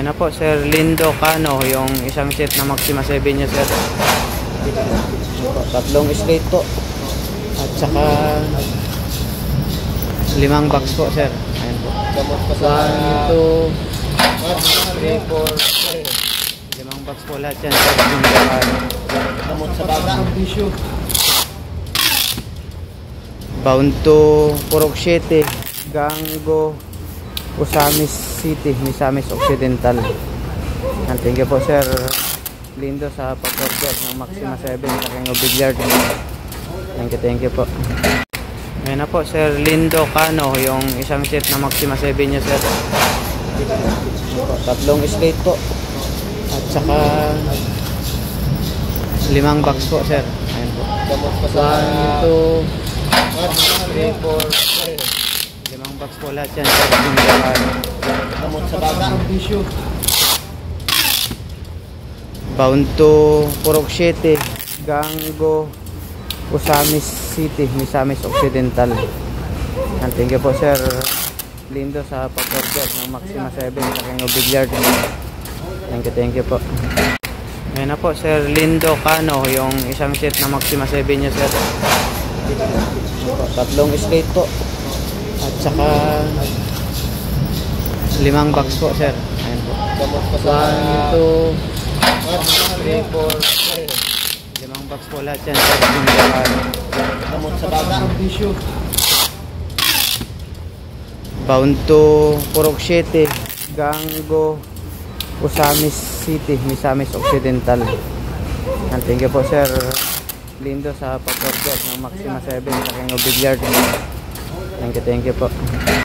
Ayan na po, Sir Lindo Cano, yung isang set na Maxima 7 niya, sir. Tatlong slate po. At saka 5 box po, sir. Ayan po. 1, 2, 3, 4, 5 box po lahat yan, sir. Gamot sa baga. Bound to Purok 7, Gango, Usamis City, Misamis Occidental. And thank you po, Sir Lindo, sa pag-order ng Maxima 7 sa King of Billiard. Thank you po. Ngayon na po, Sir Lindo Cano, yung isang set na Maxima 7 niya, sir. Tatlong slate po. At saka 5 box po, sir. Ayan po. 1, 2, 3, 4, 5 box po lahat yan, sir. Gamot sa baga. Bound to Purok 7, Gango, Usamis City, Misamis Occidental. And thank you po, Sir Lindo, sa pag-order ng Maxima 7 sa King of Billiard. Thank you po. Ngayon na po, Sir Lindo Cano, yung isang set na Maxima 7 niya, sir. Tatlong slate po. At saka 5 box po, sir. Ayan po. 1, 2, 3, 4, 5 box po lahat yan, sir. Gamot sa baga. Bound to Purok 7, Gango, Usamis City, Misamis Occidental. And thank you po, Sir Lindo, sa pag-order ng Maxima 7 sa King of Billiard. Thank you po.